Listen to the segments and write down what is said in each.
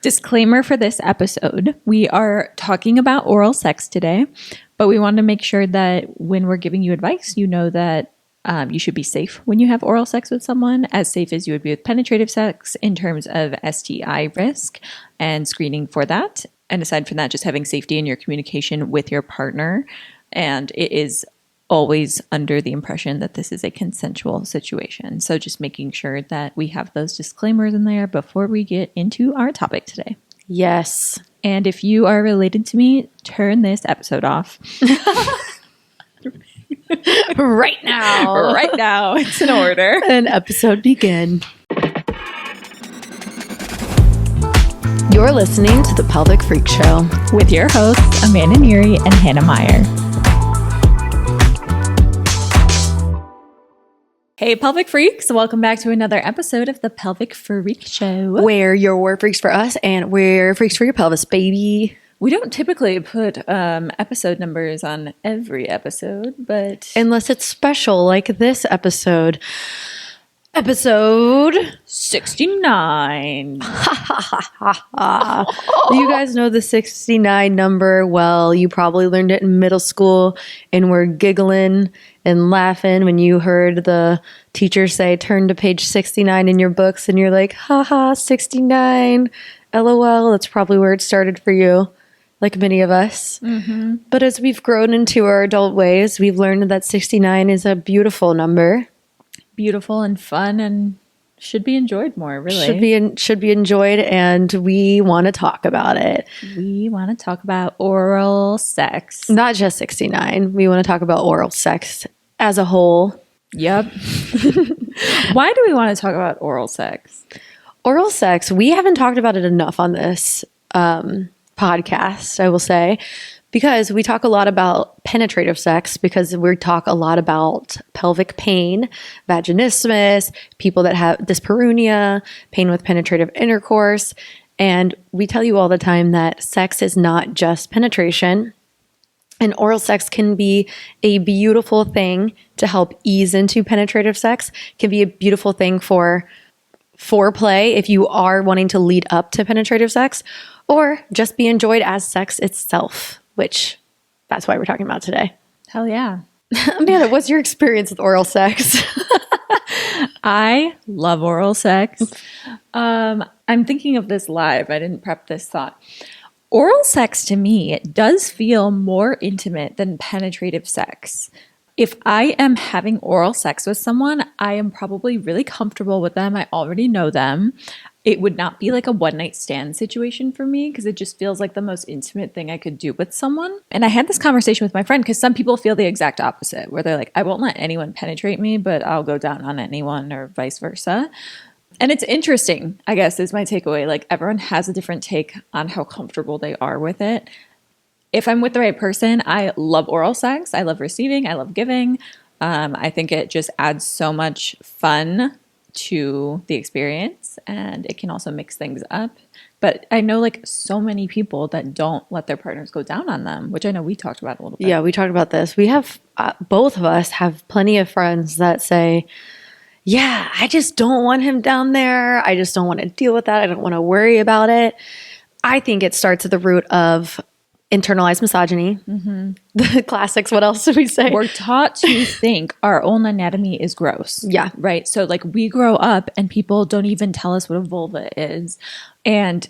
Disclaimer for this episode. We are talking about oral sex today, but we want to make sure that when we're giving you advice, you know that you should be safe when you have oral sex with someone, as safe as you would be with penetrative sex in terms of STI risk and screening for that. And aside from that, just having safety in your communication with your partner. And it is always under the impression that this is a consensual situation. So just making sure that we have those disclaimers in there before we get into our topic today. Yes. And if you are related to me, turn this episode off. Right now. Right now. It's in order. An episode begin. You're listening to the Pelvic Freak Show with your hosts, Amanda Neary and Hannah Meyer. Hey, Pelvic Freaks. Welcome back to another episode of the Pelvic Freak Show. Where you're freaks for us and we're freaks for your pelvis, baby. We don't typically put episode numbers on every episode, but... Unless it's special, like this episode. Episode 69. You guys know the 69 number. Well, you probably learned it in middle school and were giggling and laughing when you heard the teacher say, turn to page 69 in your books, and you're like, haha, 69. LOL, that's probably where it started for you, like many of us. Mm-hmm. But as we've grown into our adult ways, we've learned that 69 is a beautiful number. Beautiful and fun and should be enjoyed more, really. Should be enjoyed, and we want to talk about it. We want to talk about oral sex. Not just 69. We want to talk about oral sex as a whole. Yep. Why do we want to talk about oral sex? Oral sex, we haven't talked about it enough on this podcast, I will say. Because we talk a lot about penetrative sex, because we talk a lot about pelvic pain, vaginismus, people that have dyspareunia, pain with penetrative intercourse. And we tell you all the time that sex is not just penetration. And oral sex can be a beautiful thing to help ease into penetrative sex, can be a beautiful thing for foreplay if you are wanting to lead up to penetrative sex, or just be enjoyed as sex itself. Which, that's why we're talking about today. Hell yeah. Amanda, what's your experience with oral sex? I love oral sex. I'm thinking of this live. I didn't prep this thought. Oral sex to me, it does feel more intimate than penetrative sex. If I am having oral sex with someone, I am probably really comfortable with them. I already know them. It would not be like a one-night stand situation for me, because it just feels like the most intimate thing I could do with someone. And I had this conversation with my friend, because some people feel the exact opposite, where they're like, I won't let anyone penetrate me, but I'll go down on anyone, or vice versa. And it's interesting, I guess, is my takeaway. Like, everyone has a different take on how comfortable they are with it. If I'm with the right person, I love oral sex. I love receiving. I love giving. I think it just adds so much fun to the experience, and it can also mix things up. But I know like so many people that don't let their partners go down on them, which I know we talked about a little bit. Yeah, we talked about this. We have, both of us have plenty of friends that say, yeah, I just don't want him down there. I just don't want to deal with that. I don't want to worry about it. I think it starts at the root of internalized misogyny. Mm-hmm. The classics. What else do we say? We're taught to think our own anatomy is gross. Yeah. Right. So like we grow up and people don't even tell us what a vulva is. And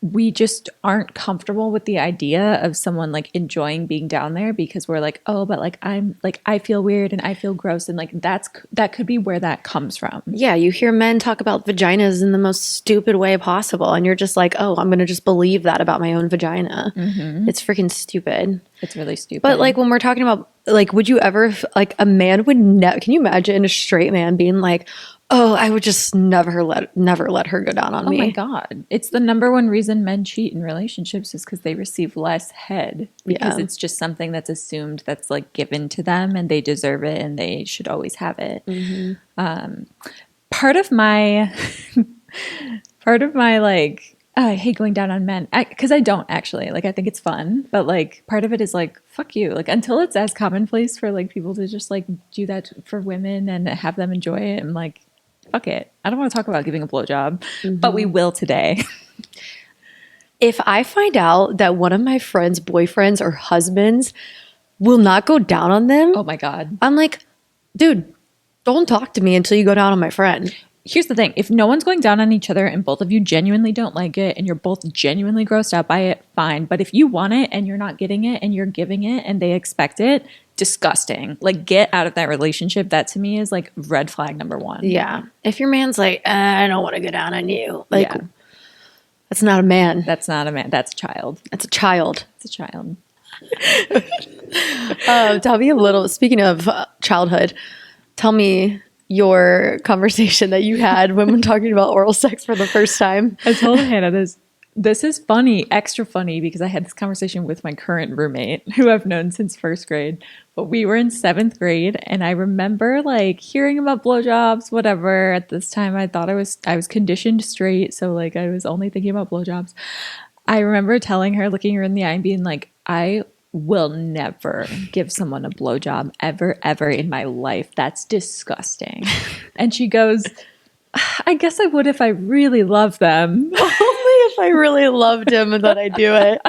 we just aren't comfortable with the idea of someone like enjoying being down there, because we're like, oh, but like I'm like, I feel weird and I feel gross. And like that could be where that comes from. Yeah. You hear men talk about vaginas in the most stupid way possible. And you're just like, oh, I'm going to just believe that about my own vagina. Mm-hmm. It's freaking stupid. It's really stupid. But like when we're talking about like, would you ever, like a man would can you imagine a straight man being like, oh, I would just never let her go down on me. Oh my God. It's the number one reason men cheat in relationships is because they receive less head. Because it's just something that's assumed, that's like given to them, and they deserve it and they should always have it. Mm-hmm. Part of my like, I hate going down on men, because I don't actually. Like, I think it's fun, but like part of it is like, fuck you. Like, until it's as commonplace for like people to just like do that for women and have them enjoy it, I'm like, fuck it. I don't want to talk about giving a blowjob, but we will today. If I find out that one of my friends' boyfriends or husbands will not go down on them, Oh my God. I'm like, dude, don't talk to me until you go down on my friend. Here's the thing. If no one's going down on each other and both of you genuinely don't like it and you're both genuinely grossed out by it, fine. But if you want it and you're not getting it and you're giving it and they expect it, disgusting. Like, get out of that relationship. That to me is like red flag number one. Yeah. If your man's like, I don't want to go down on you. Like, Yeah. that's not a man. That's not a man. That's a child. That's a child. It's a child. Tell me a little, speaking of childhood, tell me your conversation that you had when we're talking about oral sex for the first time. I told Hannah this. This is funny, extra funny, because I had this conversation with my current roommate, who I've known since first grade. But we were in seventh grade, and I remember like hearing about blowjobs, whatever. At this time, I thought I was conditioned straight, so like I was only thinking about blowjobs. I remember telling her, looking her in the eye, and being like, I will never give someone a blowjob ever in my life. That's disgusting. And she goes, I guess I would if I really love them. Only if I really loved him and then I do it.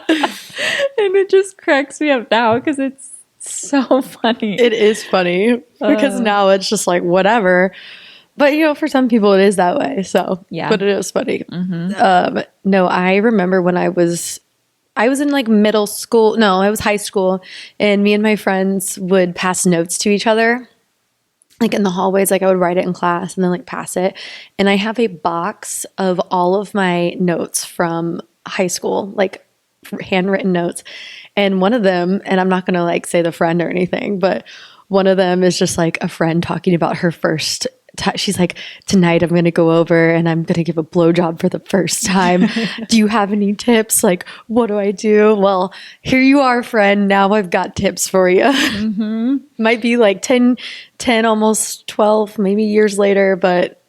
And it just cracks me up now because it's so funny. It is funny because now it's just like whatever. But you know, for some people it is that way. So Yeah. but it is funny. No, I remember when I was in like middle school. No, I was high school, and me and my friends would pass notes to each other. Like in the hallways, like I would write it in class and then like pass it. And I have a box of all of my notes from high school, like handwritten notes. And one of them, and I'm not going to like say the friend or anything, but one of them is just like a friend talking about her first she's like, tonight I'm going to go over and I'm going to give a blowjob for the first time. Do you have any tips? Like, what do I do? Well, here you are, friend. Now I've got tips for you. Mm-hmm. Might be like 10, almost 12, maybe years later, but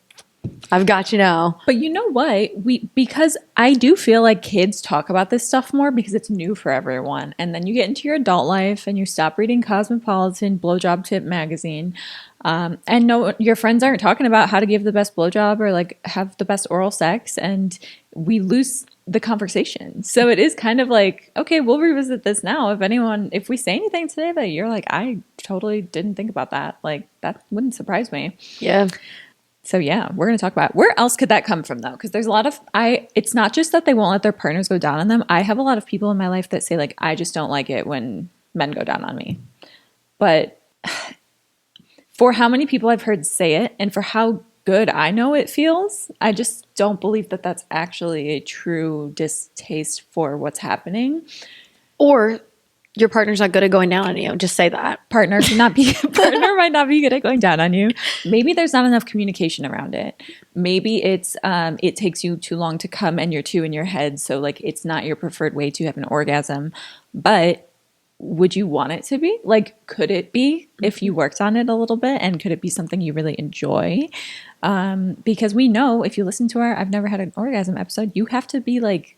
I've got you now. But you know what? Because I do feel like kids talk about this stuff more because it's new for everyone. And then you get into your adult life and you stop reading Cosmopolitan, Blowjob Tip magazine. And no, your friends aren't talking about how to give the best blowjob or like have the best oral sex, and we lose the conversation. So it is kind of like, okay, we'll revisit this now. If we say anything today that you're like, I totally didn't think about that, like that wouldn't surprise me. Yeah. So yeah, we're going to talk about it. Where else could that come from though? Because there's a lot of, it's not just that they won't let their partners go down on them. I have a lot of people in my life that say like, I just don't like it when men go down on me. But for how many people I've heard say it and for how good I know it feels, I just don't believe that that's actually a true distaste for what's happening. Or your partner's not good at going down on you. Just say that. Partner might not be good at going down on you. Maybe there's not enough communication around it. Maybe it's it takes you too long to come and you're too in your head, so like it's not your preferred way to have an orgasm. But would you want it to be? Like, could it be if you worked on it a little bit? And could it be something you really enjoy? Because we know if you listen to our I've Never Had an Orgasm episode, you have to be like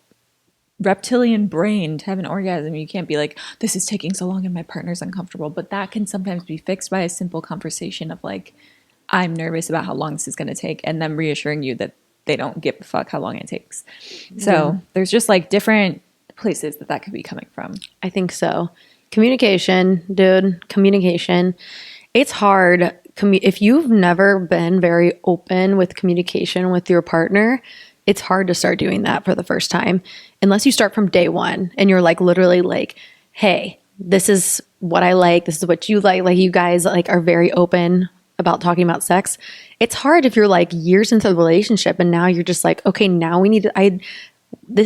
reptilian brain to have an orgasm. You can't be like, this is taking so long and my partner's uncomfortable. But that can sometimes be fixed by a simple conversation of like, I'm nervous about how long this is going to take, and them reassuring you that they don't give a fuck how long it takes. So there's just like different places that could be coming from. I think so. Communication, dude. Communication. It's hard. If you've never been very open with communication with your partner, it's hard to start doing that for the first time. Unless you start from day one and you're like literally like, hey, this is what I like. This is what you like. Like you guys like are very open about talking about sex. It's hard if you're like years into the relationship and now you're just like, okay, now we need to,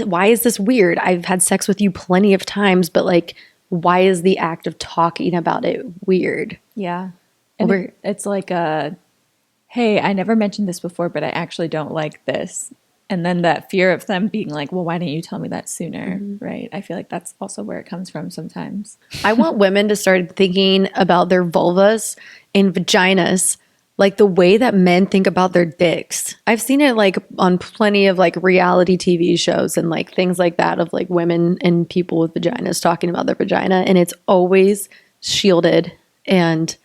why is this weird? I've had sex with you plenty of times, but like, why is the act of talking about it weird? Yeah. And it's like hey, I never mentioned this before, but I actually don't like this. And then that fear of them being like, well, why didn't you tell me that sooner? Mm-hmm. Right. I feel like that's also where it comes from sometimes. I want women to start thinking about their vulvas and vaginas like the way that men think about their dicks. I've seen it like on plenty of like reality TV shows and like things like that of like women and people with vaginas talking about their vagina. And it's always shielded and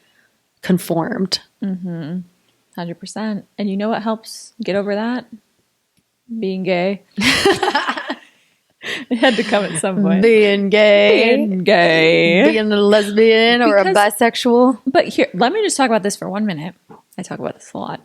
conformed. 100%. And you know what helps get over that? Being gay. It had to come at some point. Being gay. Being a lesbian or a bisexual. But here, let me just talk about this for 1 minute. I talk about this a lot.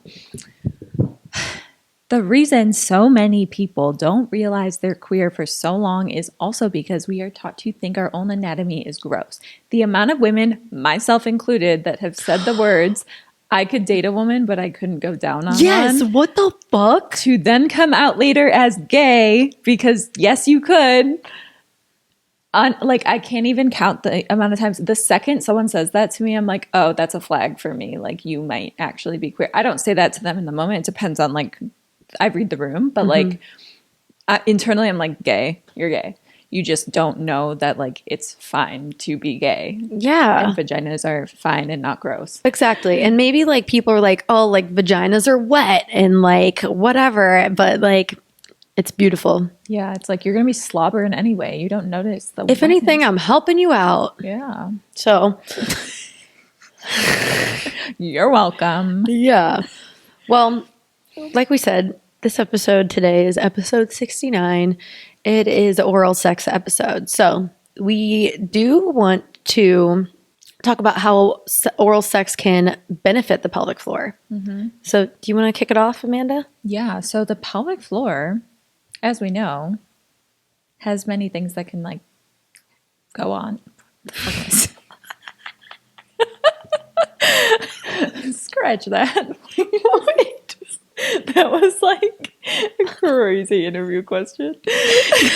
The reason so many people don't realize they're queer for so long is also because we are taught to think our own anatomy is gross. The amount of women, myself included, that have said the words, I could date a woman, but I couldn't go down on one. What the fuck? To then come out later as gay, because yes, you could. I can't even count the amount of times. The second someone says that to me, I'm like, oh, that's a flag for me. Like, you might actually be queer. I don't say that to them in the moment. It depends on, like, I read the room, but internally I'm like, gay, you're gay. You just don't know that, like, it's fine to be gay. Yeah. And vaginas are fine and not gross. Exactly. And maybe, like, people are like, oh, like, vaginas are wet and, like, whatever. But, like, it's beautiful. Yeah. It's like, you're going to be slobbering anyway. You don't notice the If anything, I'm helping you out. Yeah. So. You're welcome. Yeah. Well, like we said, this episode today is episode 69. It is an oral sex episode. So we do want to talk about how oral sex can benefit the pelvic floor. Mm-hmm. So do you want to kick it off, Amanda? Yeah. So the pelvic floor, as we know, has many things that can, like, go on. Scratch that. Wait. That was like a crazy interview question. It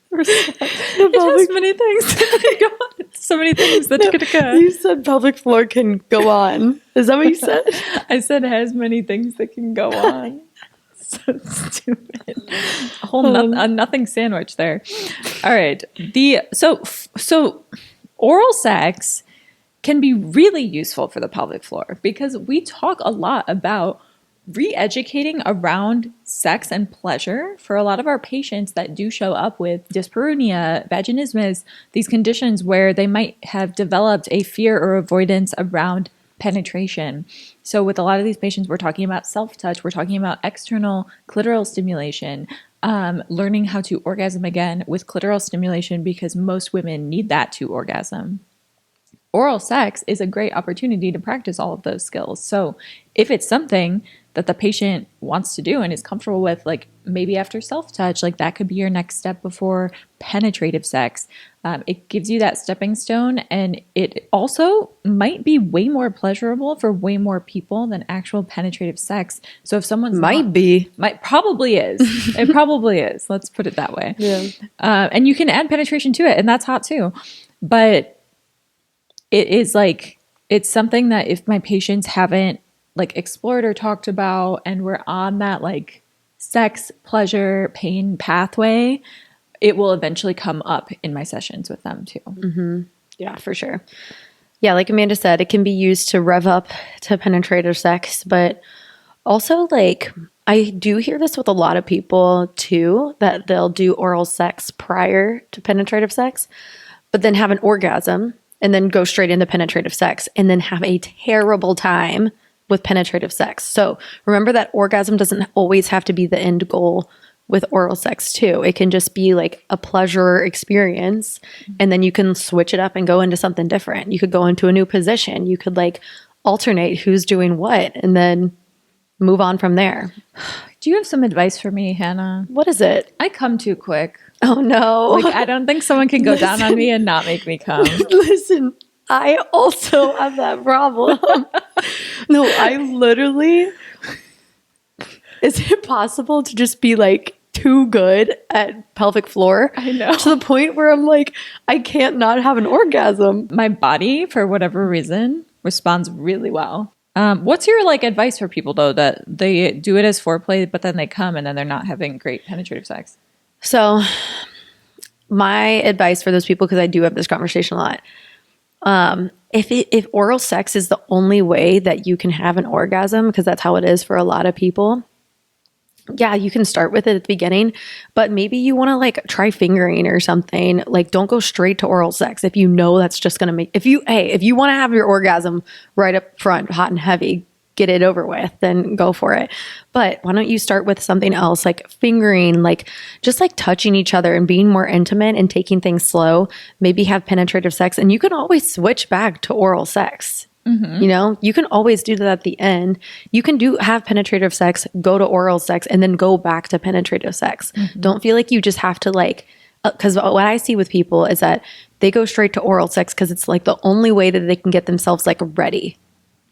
has many things that go on. So many things that could occur. You said pelvic floor can go on. Is that what you said? I said has many things that can go on. So stupid. A nothing sandwich there. All right. So oral sex can be really useful for the pelvic floor because we talk a lot about re-educating around sex and pleasure for a lot of our patients that do show up with dyspareunia, vaginismus, these conditions where they might have developed a fear or avoidance around penetration. So with a lot of these patients, we're talking about self-touch, we're talking about external clitoral stimulation, learning how to orgasm again with clitoral stimulation because most women need that to orgasm. Oral sex is a great opportunity to practice all of those skills. So if it's something that the patient wants to do and is comfortable with, like maybe after self-touch, like that could be your next step before penetrative sex. It gives you that stepping stone, and it also might be way more pleasurable for way more people than actual penetrative sex. So if someone's probably is. It probably is. Let's put it that way. Yeah. And you can add penetration to it, and that's hot too. But it is like, it's something that if my patients haven't like explored or talked about and we're on that like sex, pleasure, pain pathway, it will eventually come up in my sessions with them too. Mm-hmm. Yeah, for sure. Yeah, like Amanda said, it can be used to rev up to penetrative sex, but also like I do hear this with a lot of people too, that they'll do oral sex prior to penetrative sex, but then have an orgasm and then go straight into penetrative sex and then have a terrible time with penetrative sex. So remember that orgasm doesn't always have to be the end goal with oral sex too. It can just be like a pleasure experience, and then you can switch it up and go into something different. You could go into a new position. You could like alternate who's doing what and then move on from there. Do you have some advice for me, Hannah? What is it? I come too quick. Oh no. Like I don't think someone can go down on me and not make me come. Listen, I also have that problem. No, I literally, is it possible to just be like too good at pelvic floor? I know. To the point where I'm like, I can't not have an orgasm. My body, for whatever reason, responds really well. What's your like advice for people though, that they do it as foreplay, but then they come and then they're not having great penetrative sex? So my advice for those people, because I do have this conversation a lot, if oral sex is the only way that you can have an orgasm, because that's how it is for a lot of people, yeah, you can start with it at the beginning, but maybe you want to like try fingering or something. Like don't go straight to oral sex if you know that's just going to make, if you want to have your orgasm right up front, hot and heavy, get it over with, then go for it. But why don't you start with something else, like fingering, like just like touching each other and being more intimate and taking things slow. Maybe have penetrative sex, and you can always switch back to oral sex. You know, you can always do that at the end. You can have penetrative sex, go to oral sex, and then go back to penetrative sex. Don't feel like you just have to like, because what I see with people is that they go straight to oral sex because it's like the only way that they can get themselves like ready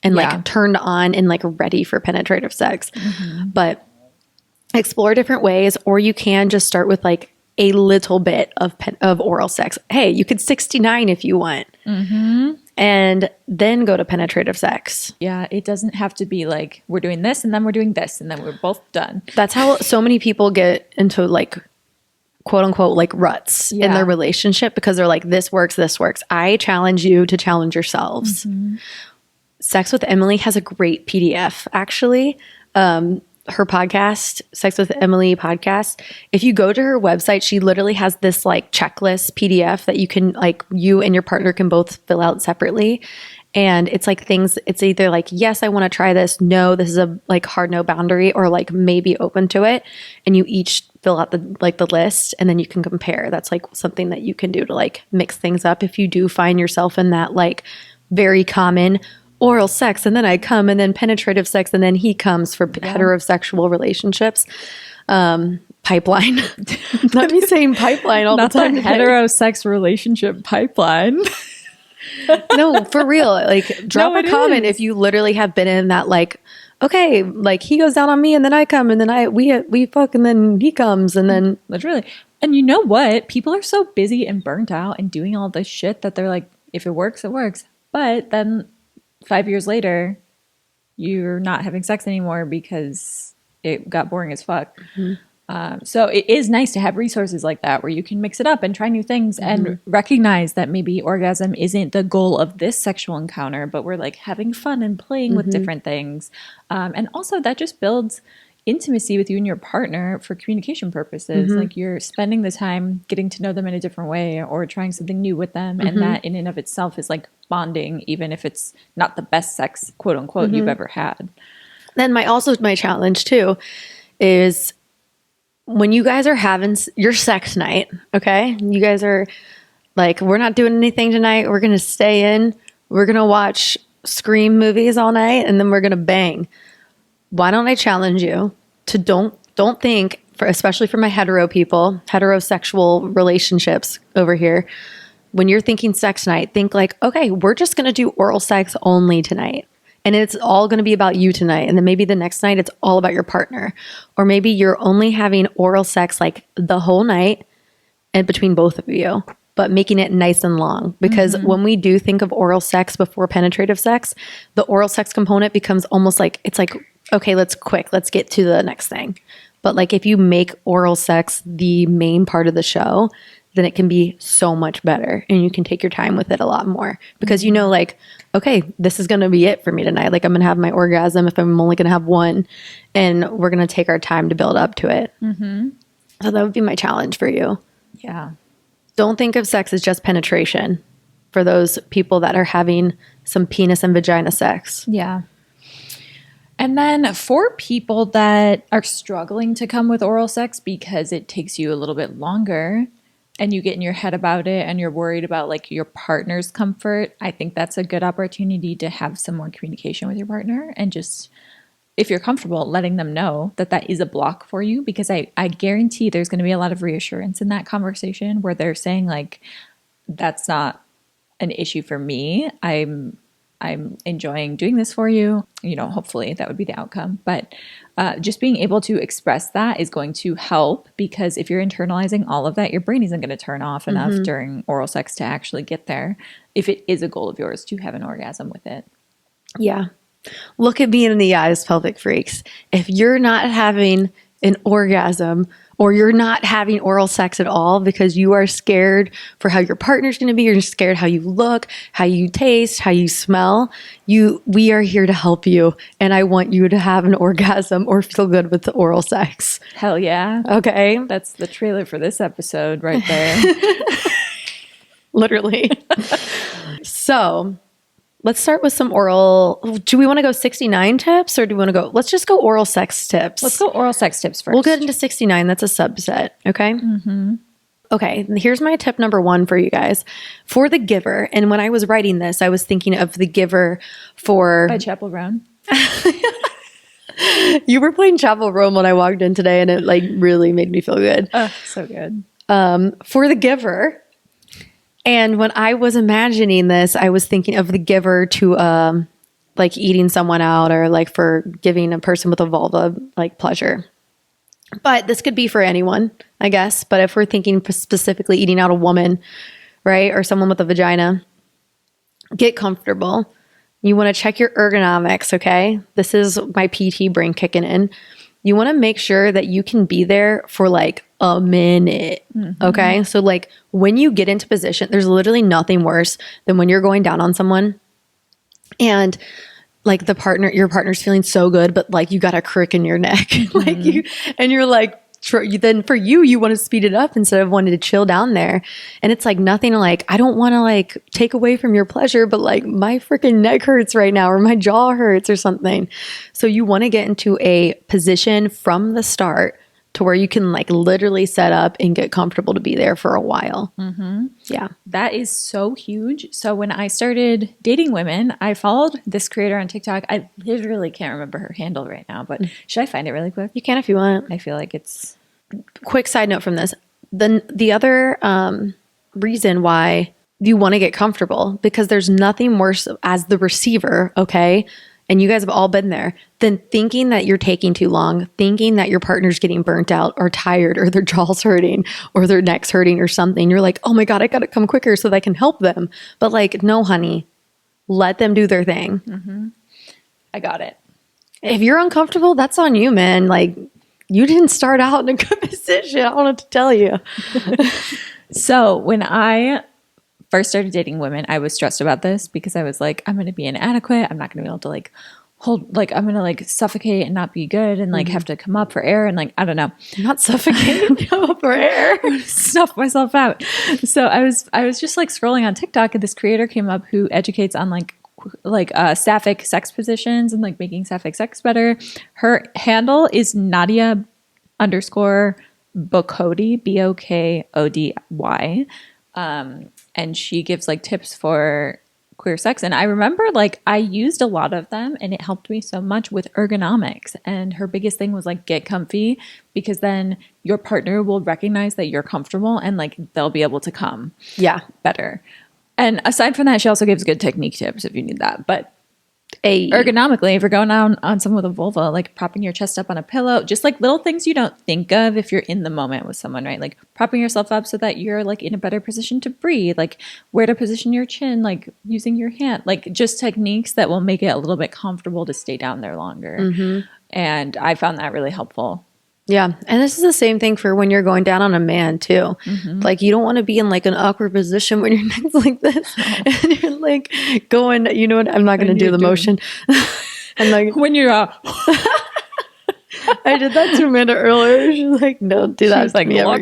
and like turned on and like ready for penetrative sex. But explore different ways, or you can just start with like a little bit of oral sex. Hey, you could 69 if you want. And then go to penetrative sex. Yeah, it doesn't have to be like we're doing this and then we're doing this and then we're both done. That's how so many people get into like quote unquote like ruts in their relationship, because they're like, this works, this works. I challenge you to challenge yourselves. Sex with Emily has a great PDF, actually. Her podcast, Sex with Emily podcast. If you go to her website, she literally has this like checklist PDF that you can like, you and your partner can both fill out separately. And it's like things, it's either like, yes, I want to try this. No, this is a like hard no boundary, or like maybe open to it. And you each fill out the list, and then you can compare. That's like something that you can do to like mix things up. If you do find yourself in that like very common oral sex, and then I come, and then penetrative sex, and then he comes for heterosexual relationships. Pipeline. Not me saying pipeline all the time. Not the heterosex relationship pipeline. No, for real. Like drop a comment if you literally have been in that like, okay, like he goes down on me and then I come and then we fuck and then he comes and then literally. And you know what? People are so busy and burnt out and doing all this shit that they're like, if it works, it works. But then 5 years later, you're not having sex anymore because it got boring as fuck. So it is nice to have resources like that where you can mix it up and try new things and recognize that maybe orgasm isn't the goal of this sexual encounter, but we're like having fun and playing with different things. And also that just builds intimacy with you and your partner for communication purposes. Like you're spending the time getting to know them in a different way or trying something new with them. And that in and of itself is like bonding, even if it's not the best sex, quote unquote, you've ever had. Then my challenge too is when you guys are having your sex night, okay? You guys are like, we're not doing anything tonight. We're going to stay in. We're going to watch Scream movies all night, and then we're going to bang. Why don't I challenge you to don't think, especially for my heterosexual relationships over here, when you're thinking sex night, think like, okay, we're just going to do oral sex only tonight. And it's all going to be about you tonight. And then maybe the next night, it's all about your partner. Or maybe you're only having oral sex like the whole night and between both of you, but making it nice and long. Because when we do think of oral sex before penetrative sex, the oral sex component becomes almost like, it's like, okay, let's get to the next thing. But like if you make oral sex the main part of the show, then it can be so much better and you can take your time with it a lot more because you know, like, okay, this is going to be it for me tonight. Like I'm going to have my orgasm if I'm only going to have one, and we're going to take our time to build up to it. So that would be my challenge for you. Yeah. Don't think of sex as just penetration for those people that are having some penis and vagina sex. Yeah. And then for people that are struggling to come with oral sex because it takes you a little bit longer and you get in your head about it and you're worried about like your partner's comfort, I think that's a good opportunity to have some more communication with your partner and just, if you're comfortable, letting them know that that is a block for you, because I guarantee there's going to be a lot of reassurance in that conversation where they're saying like, that's not an issue for me. I'm enjoying doing this for you. You know, hopefully that would be the outcome. But just being able to express that is going to help, because if you're internalizing all of that, your brain isn't going to turn off enough during oral sex to actually get there, if it is a goal of yours to have an orgasm with it. Yeah. Look at me in the eyes, pelvic freaks. If you're not having an orgasm or you're not having oral sex at all because you are scared for how your partner's going to be, you're scared how you look, how you taste, how you smell, we are here to help you. And I want you to have an orgasm or feel good with the oral sex. Hell yeah. Okay. That's the trailer for this episode right there. Literally. So let's start with some oral. Do we want to go 69 tips or do we want to go? Let's just go oral sex tips. Let's go oral sex tips first. We'll get into 69. That's a subset. Okay. Okay. Here's my tip number 1 for you guys. For the giver. And when I was writing this, I was thinking of the giver for. By Chapel Brown. You were playing Chapel Roan when I walked in today and it like really made me feel good. So good. For the giver. And when I was imagining this, I was thinking of the giver to like eating someone out or like for giving a person with a vulva like pleasure. But this could be for anyone, I guess. But if we're thinking specifically eating out a woman, right, or someone with a vagina, get comfortable. You want to check your ergonomics, okay? This is my PT brain kicking in. You want to make sure that you can be there for like a minute, okay? So like when you get into position, there's literally nothing worse than when you're going down on someone and like your partner's feeling so good, but like you got a crick in your neck, and you're like, then for you want to speed it up instead of wanting to chill down there. And it's like nothing like, I don't want to like take away from your pleasure, but like my freaking neck hurts right now or my jaw hurts or something. So you want to get into a position from the start to where you can like literally set up and get comfortable to be there for a while. Yeah. That is so huge. So when I started dating women, I followed this creator on TikTok. I literally can't remember her handle right now, but should I find it really quick? You can if you want. I feel like it's... Quick side note from this. The other reason why you want to get comfortable, because there's nothing worse as the receiver, okay? And you guys have all been there, than thinking that you're taking too long, thinking that your partner's getting burnt out or tired or their jaw's hurting or their neck's hurting or something. You're like, oh my God, I got to come quicker so that I can help them. But like, no, honey, let them do their thing. I got it. If you're uncomfortable, that's on you, man. Like, you didn't start out in a good position. I don't know what to tell you. So when I first started dating women, I was stressed about this because I was like, I'm going to be inadequate. I'm not going to be able to like hold, like I'm going to like suffocate and not be good and like have to come up for air. And like, I don't know. Not suffocate, come up for air. Snuff myself out. So I was just like scrolling on TikTok and this creator came up who educates on like sapphic sex positions and like making sapphic sex better. Her handle is Nadia _ Bokody, Bokody. And she gives like tips for queer sex. And I remember like I used a lot of them and it helped me so much with ergonomics. And her biggest thing was like get comfy because then your partner will recognize that you're comfortable and like they'll be able to come better. And aside from that, she also gives good technique tips if you need that. But ergonomically, if you're going down on someone with a vulva, like propping your chest up on a pillow, just like little things you don't think of if you're in the moment with someone, right? Like propping yourself up so that you're like in a better position to breathe, like where to position your chin, like using your hand, like just techniques that will make it a little bit comfortable to stay down there longer. And I found that really helpful. Yeah. And this is the same thing for when you're going down on a man too. Like you don't want to be in like an awkward position when your neck's like this and you're like going, you know what? I'm not going to do the motion. I'm like, when you're I did that to Amanda earlier. She's like, no, do that. She was like, lock.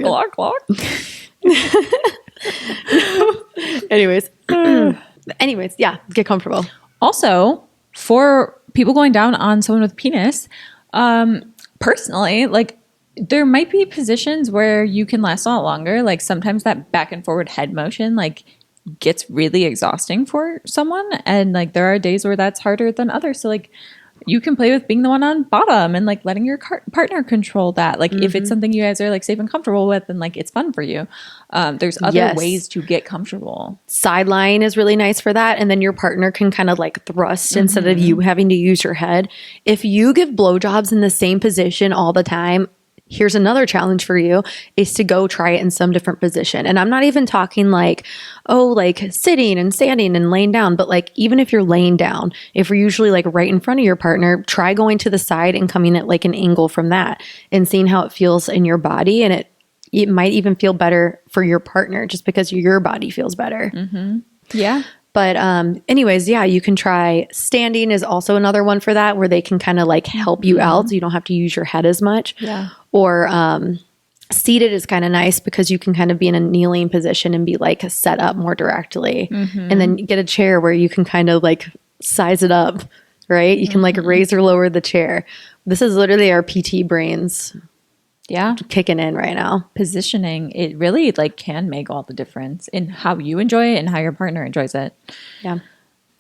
Anyways, yeah, get comfortable. Also, for people going down on someone with penis, personally, like there might be positions where you can last a lot longer. Like sometimes that back and forward head motion like gets really exhausting for someone. And like there are days where that's harder than others. So like you can play with being the one on bottom and like letting your partner control that. Like if it's something you guys are like safe and comfortable with and like it's fun for you. There's other ways to get comfortable. Sideline is really nice for that. And then your partner can kind of like thrust instead of you having to use your head. If you give blowjobs in the same position all the time, here's another challenge for you is to go try it in some different position. And I'm not even talking like, oh, like sitting and standing and laying down, but like even if you're laying down, if you're usually like right in front of your partner, try going to the side and coming at like an angle from that and seeing how it feels in your body. And it might even feel better for your partner just because your body feels better. Yeah. But anyways, yeah, you can try standing is also another one for that where they can kind of like help you out so you don't have to use your head as much. Yeah. Or Seated is kind of nice because you can kind of be in a kneeling position and be like set up more directly. And then get a chair where you can kind of like size it up, right? You can like raise or lower the chair. This is literally our PT brains kicking in right now. Positioning, it really like can make all the difference in how you enjoy it and how your partner enjoys it. Yeah.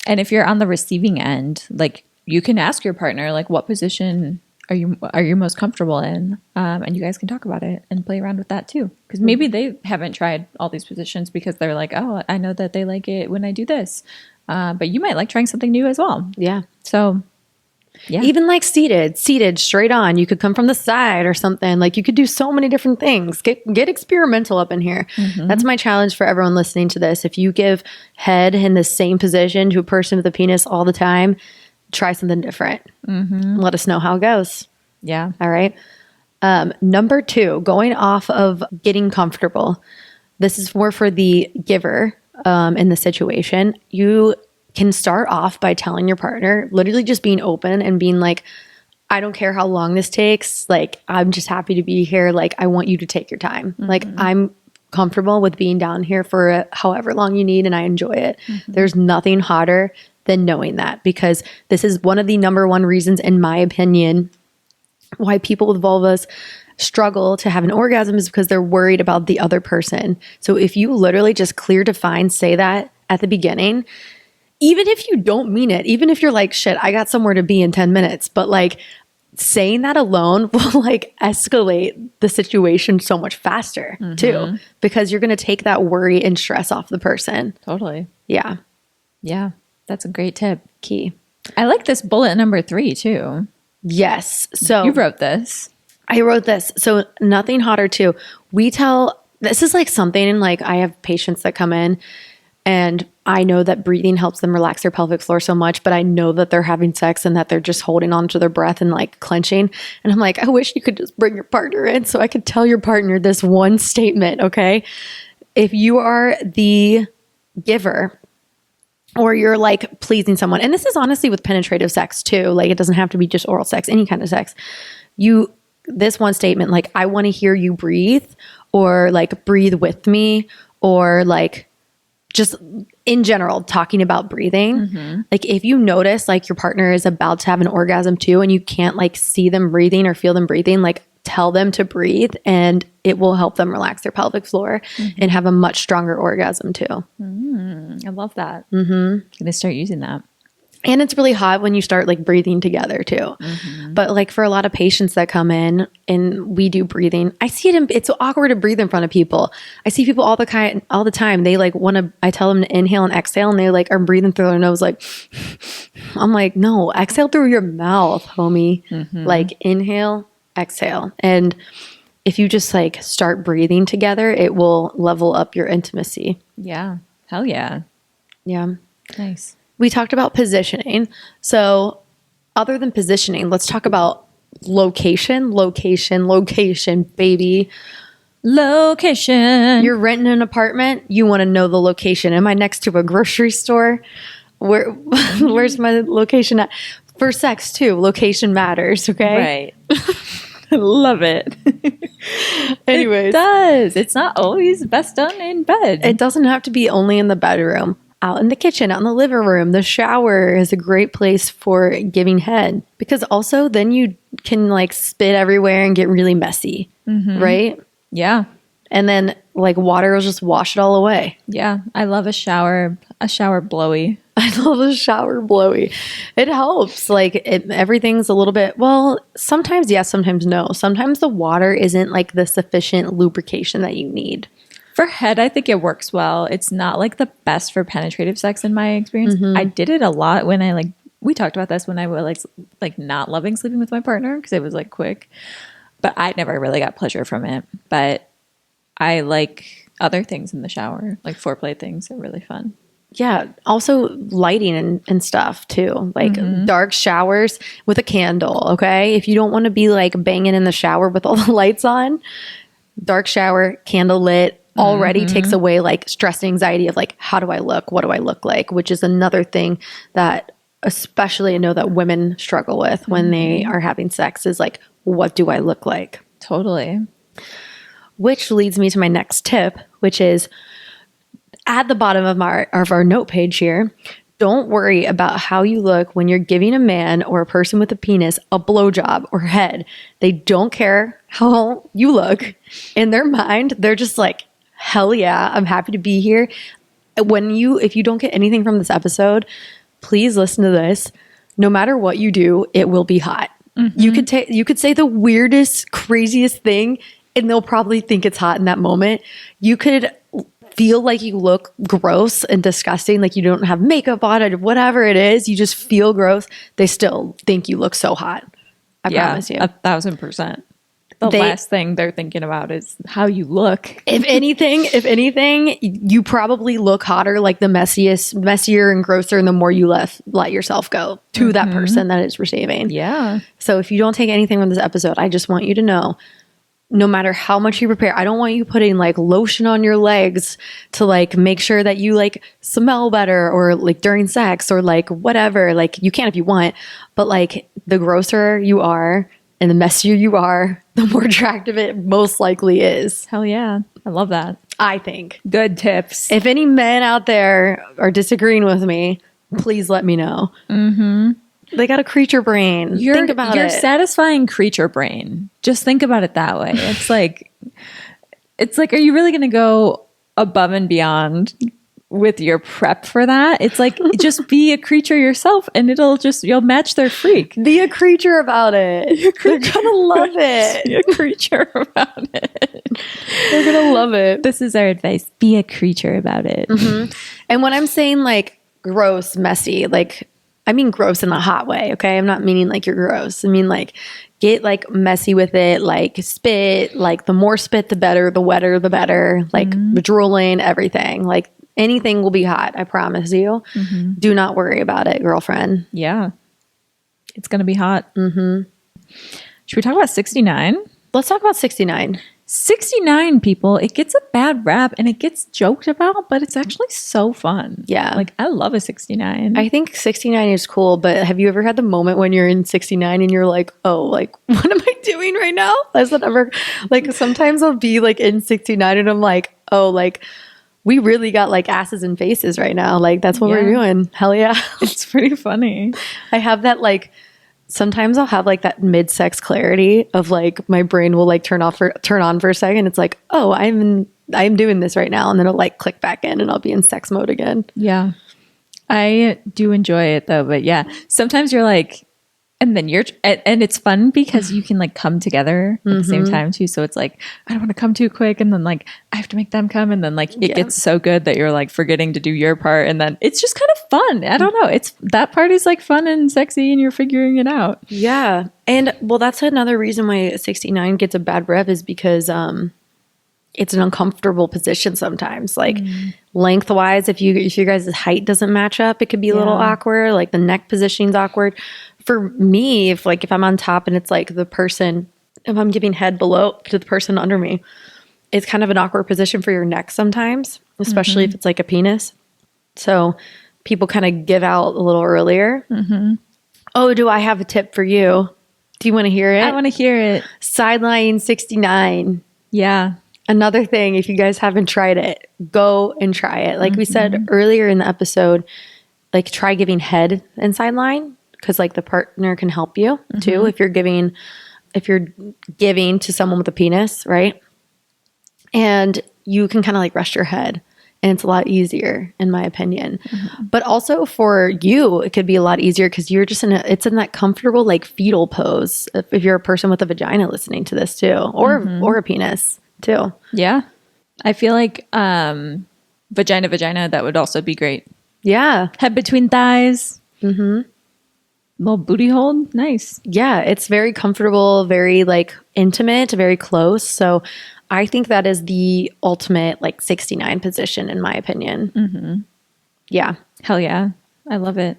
And if you're on the receiving end, like you can ask your partner, like, what position are you most comfortable in? And you guys can talk about it and play around with that too. Because maybe they haven't tried all these positions because they're like, oh, I know that they like it when I do this. But you might like trying something new as well. Yeah. So, yeah. Even like seated straight on. You could come from the side or something. Like you could do so many different things. Get experimental up in here. That's my challenge for everyone listening to this. If you give head in the same position to a person with a penis all the time, try something different. Let us know how it goes. Yeah. All right. Number 2, going off of getting comfortable. This is more for the giver in the situation. You can start off by telling your partner, literally just being open and being like, I don't care how long this takes. Like, I'm just happy to be here. Like, I want you to take your time. Like, I'm comfortable with being down here for however long you need and I enjoy it. There's nothing hotter than knowing that, because this is one of the number one reasons, in my opinion, why people with vulvas struggle to have an orgasm is because they're worried about the other person. So if you literally just clear, define, say that at the beginning, even if you don't mean it, even if you're like, shit, I got somewhere to be in 10 minutes, but like saying that alone will like escalate the situation so much faster too, because you're going to take that worry and stress off the person. Totally. Yeah. Yeah. That's a great tip. Key. I like this bullet number 3 too. Yes. So You wrote this. I wrote this. So nothing hotter too. This is like something, like I have patients that come in and I know that breathing helps them relax their pelvic floor so much, but I know that they're having sex and that they're just holding on to their breath and like clenching. And I'm like, I wish you could just bring your partner in so I could tell your partner this one statement. Okay. If you are the giver, or you're like pleasing someone, and this is honestly with penetrative sex too, like it doesn't have to be just oral sex, any kind of sex. This one statement, like, I want to hear you breathe, or like breathe with me, or like just in general talking about breathing. Like if you notice like your partner is about to have an orgasm too, and you can't like see them breathing or feel them breathing, like tell them to breathe and it will help them relax their pelvic floor and have a much stronger orgasm too. I love that. I'm gonna start using that. And it's really hot when you start like breathing together too. But like for a lot of patients that come in and we do breathing, I see it's so awkward to breathe in front of people. I see people all the time. They like I tell them to inhale and exhale, and they like are breathing through their nose. Like, I'm like, no, exhale through your mouth, homie. Like inhale, exhale. And if you just like start breathing together, it will level up your intimacy. Yeah. Hell yeah. Yeah. Nice. We talked about positioning. So other than positioning, let's talk about location, baby. Location. You're renting an apartment. You want to know the location. Am I next to a grocery store? Where's my location at? For sex too, location matters. Okay. Right. I love it. Anyways. It does. It's not always best done in bed. It doesn't have to be only in the bedroom. Out in the kitchen, out in the living room, the shower is a great place for giving head, because also then you can like spit everywhere and get really messy, right? Yeah. And then like water will just wash it all away. Yeah. I love a shower blowy. I love a shower blowy. It helps. Like everything's a little bit, well, sometimes yes, sometimes no. Sometimes the water isn't like the sufficient lubrication that you need. For head, I think it works well. It's not like the best for penetrative sex in my experience. I did it a lot when we talked about this when I was like not loving sleeping with my partner because it was like quick, but I never really got pleasure from it. But I like other things in the shower, like foreplay things are really fun. Yeah. Also lighting and stuff too. Like dark showers with a candle. Okay. If you don't want to be like banging in the shower with all the lights on, dark shower, candle lit, already takes away like stress and anxiety of like, how do I look? What do I look like? Which is another thing that especially I know that women struggle with when they are having sex is like, what do I look like? Totally. which leads me to my next tip, which is at the bottom of our note page here. Don't worry about how you look when you're giving a man or a person with a penis a blowjob or head. They don't care how you look. In their mind, they're just like, hell yeah, I'm happy to be here. If you don't get anything from this episode, please listen to this. No matter what you do, it will be hot. Mm-hmm. You could say the weirdest, craziest thing, and they'll probably think it's hot in that moment. You could feel like you look gross and disgusting, like you don't have makeup on it, whatever it is, you just feel gross. They still think you look so hot. I promise you. 1,000%. The last thing they're thinking about is how you look. If anything, you probably look hotter, like messier and grosser, and the more you let yourself go to that person that is receiving. Yeah. So if you don't take anything from this episode, I just want you to know, no matter how much you prepare, I don't want you putting like lotion on your legs to like make sure that you like smell better, or like during sex, or like whatever. Like you can if you want, but like the grosser you are and the messier you are, the more attractive it most likely is. Hell yeah. I love that. I think. Good tips. If any men out there are disagreeing with me, please let me know. Mm-hmm. They got a creature brain. Think about it. You're satisfying creature brain. Just think about it that way. It's like, are you really going to go above and beyond with your prep for that? It's like, just be a creature yourself, and you'll match their freak. Be a creature about it. They're gonna love it. Be a creature about it. They're gonna love it. This is our advice. Be a creature about it. Mm-hmm. And when I'm saying like gross, messy, like I mean gross in a hot way, okay? I'm not meaning like you're gross. I mean like get like messy with it, like spit, like the more spit the better, the wetter the better, like drooling, everything. Like anything will be hot, I promise you. Mm-hmm. Do not worry about it, girlfriend. Yeah. It's going to be hot. Mm-hmm. Should we talk about 69? Let's talk about 69. 69, people, it gets a bad rap and it gets joked about, but it's actually so fun. Yeah. Like, I love a 69. I think 69 is cool, but have you ever had the moment when you're in 69 and you're like, oh, like, what am I doing right now? Has that ever, like, sometimes I'll be like in 69 and I'm like, oh, like, we really got like asses and faces right now. Like, that's what we're doing. Hell yeah. It's pretty funny. I have that like, sometimes I'll have like that mid-sex clarity of like my brain will like turn on for a second. It's like, oh, I'm doing this right now, and then it'll like click back in and I'll be in sex mode again. Yeah. I do enjoy it though, but yeah, sometimes you're like, and then and it's fun because you can like come together at the same time too. So it's like, I don't want to come too quick, and then like I have to make them come, and then like it gets so good that you're like forgetting to do your part, and then it's just kind of fun. I don't know. That part is like fun and sexy, and you're figuring it out. Yeah. And well, that's another reason why 69 gets a bad rep, is because it's an uncomfortable position sometimes. Like lengthwise, if your guys' height doesn't match up, it could be a little awkward. Like the neck positioning's awkward. For me, if I'm on top and it's like if I'm giving head below to the person under me, it's kind of an awkward position for your neck sometimes, especially if it's like a penis. So people kind of give out a little earlier. Mm-hmm. Oh, do I have a tip for you? Do you want to hear it? I want to hear it. Sideline 69. Yeah. Another thing, if you guys haven't tried it, go and try it. Like we said earlier in the episode, like try giving head and sideline, because like the partner can help you too if you're giving to someone with a penis, right? And you can kind of like rest your head, and it's a lot easier in my opinion. But also for you, it could be a lot easier because you're just it's in that comfortable like fetal pose if you're a person with a vagina listening to this too, or a penis too. Yeah. I feel like vagina, that would also be great. Yeah. Head between thighs. Little booty hold. Nice. Yeah. It's very comfortable, very like intimate, very close. So I think that is the ultimate like 69 position in my opinion. Yeah. Hell yeah. I love it.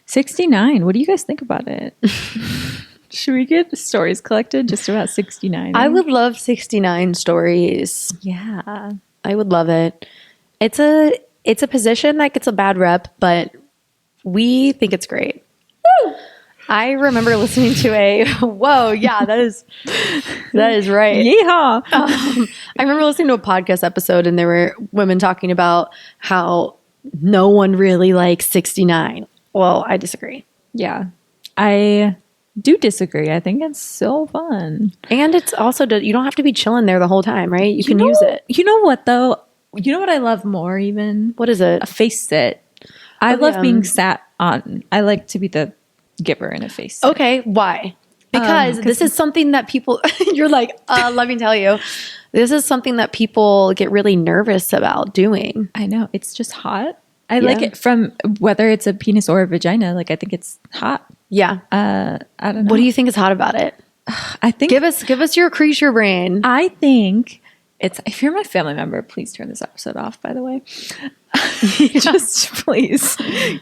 69. What do you guys think about it? Should we get stories collected just about 69? I would love 69 stories. Yeah. I would love it. It's a position that gets a bad rep, but we think it's great. I remember listening to whoa, yeah, that is right. Yeehaw. I remember listening to a podcast episode and there were women talking about how no one really likes 69. Well, I disagree. Yeah. I do disagree. I think it's so fun. And it's also, you don't have to be chilling there the whole time, right? You can use it. You know what, though? You know what I love more even? What is it? A face sit. I love being sat on. I like to be the giver in a face sit. Okay, why? Because this is something that people, you're like, let me tell you, this is something that people get really nervous about doing. I know. It's just hot. I like it from whether it's a penis or a vagina. Like, I think it's hot. Yeah. I don't know. What do you think is hot about it? I think give us your creature brain. I think it's, if you're my family member, please turn this episode off, by the way. Just please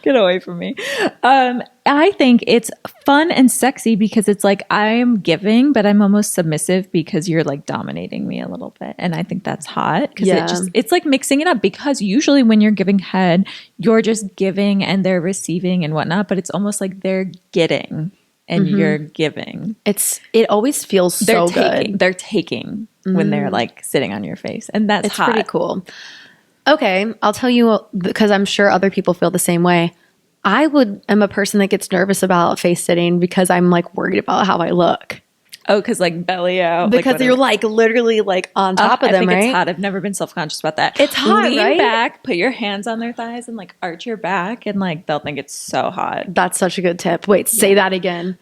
get away from me. I think it's fun and sexy because it's like I'm giving, but I'm almost submissive because you're like dominating me a little bit. And I think that's hot because it's like mixing it up, because usually when you're giving head, you're just giving and they're receiving and whatnot, but it's almost like they're getting and you're giving. It always feels so good. They're taking when they're like sitting on your face, and that's hot. Pretty cool. Okay, I'll tell you, because I'm sure other people feel the same way. I'm a person that gets nervous about face sitting because I'm like worried about how I look. Oh, because like belly out. Because you're like literally like on top of them, I think right? it's hot. I've never been self-conscious about that. It's hot, Lean right? back, put your hands on their thighs and like arch your back, and like they'll think it's so hot. That's such a good tip. Wait, say that again.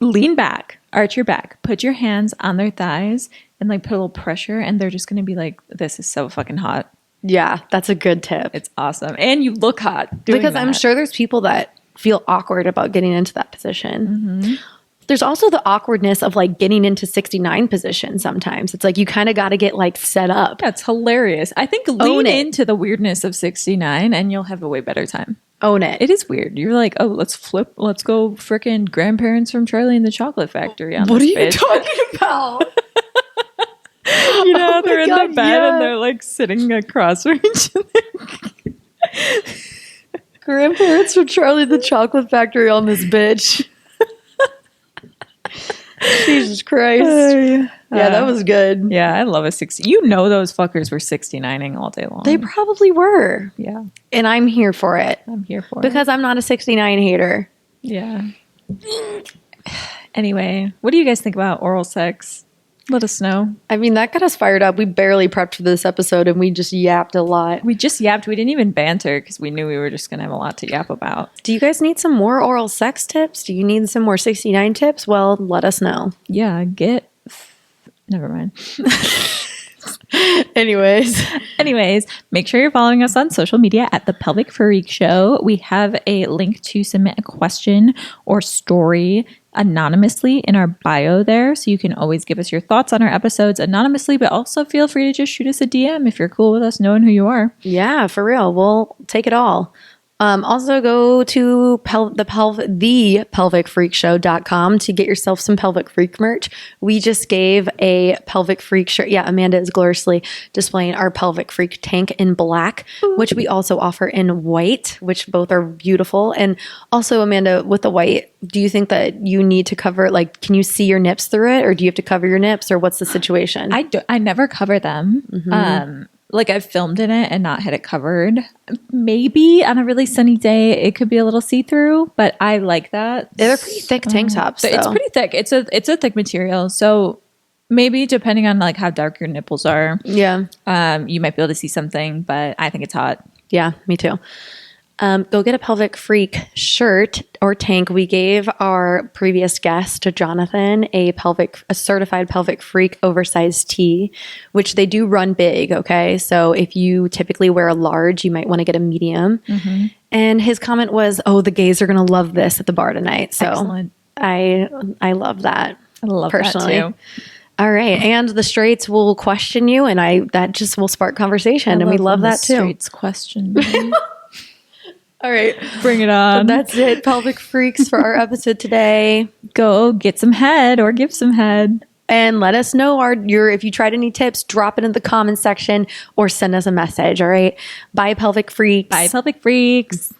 Lean back, arch your back, put your hands on their thighs and like put a little pressure, and they're just going to be like, this is so fucking hot. Yeah, that's a good tip. It's awesome. And you look hot doing because that. I'm sure there's people that feel awkward about getting into that position. There's also the awkwardness of like getting into 69 position sometimes. It's like you kind of got to get like set up. That's hilarious. I think lean into the weirdness of 69 and you'll have a way better time. Own it. It is weird. You're like, oh, let's go frickin' grandparents from Charlie and the Chocolate Factory on what this are you bitch. talking about? You know, they're in the bed yeah. and they're like sitting across from each other. Grandparents from Charlie the Chocolate Factory on this bitch. Jesus Christ. Yeah, that was good. Yeah, I love a 60. You know those fuckers were 69ing all day long. They probably were. Yeah. And I'm here for it. I'm here for it. Because I'm not a 69 hater. Yeah. Anyway, what do you guys think about oral sex? Let us know. I mean, that got us fired up. We barely prepped for this episode and we just yapped a lot. We just yapped. We didn't even banter because we knew we were just going to have a lot to yap about. Do you guys need some more oral sex tips? Do you need some more 69 tips? Well, let us know. Yeah, never mind. Anyways, make sure you're following us on social media at The Pelvic Freak Show. We have a link to submit a question or story anonymously in our bio there, so you can always give us your thoughts on our episodes anonymously, but also feel free to just shoot us a DM if you're cool with us knowing who you are. Yeah, for real. We'll take it all. Also go to thepelvicfreakshow.com to get yourself some Pelvic Freak merch. We just gave a Pelvic Freak shirt. Yeah, Amanda is gloriously displaying our Pelvic Freak tank in black, which we also offer in white, which both are beautiful. And also, Amanda, with the white, do you think that you need to cover, like, can you see your nips through it, or do you have to cover your nips, or what's the situation? I never cover them. Like I've filmed in it and not had it covered. Maybe on a really sunny day, it could be a little see-through, but I like that. They're pretty thick tank tops. So it's pretty thick. It's a thick material. So maybe depending on like how dark your nipples are, you might be able to see something, but I think it's hot. Yeah, me too. Go get a Pelvic Freak shirt or tank. We gave our previous guest, Jonathan, a certified Pelvic Freak oversized tee, which they do run big. Okay. So if you typically wear a large, you might want to get a medium. And his comment was, oh, the gays are going to love this at the bar tonight. So excellent. I love that. I love personally. That too. All right. And the straights will question you, and that just will spark conversation. And we love that too. Straights question. All right. Bring it on. That's it. Pelvic Freaks for our episode today. Go get some head or give some head. And let us know if you tried any tips, drop it in the comments section or send us a message. All right. Bye, Pelvic Freaks. Bye, Pelvic Freaks.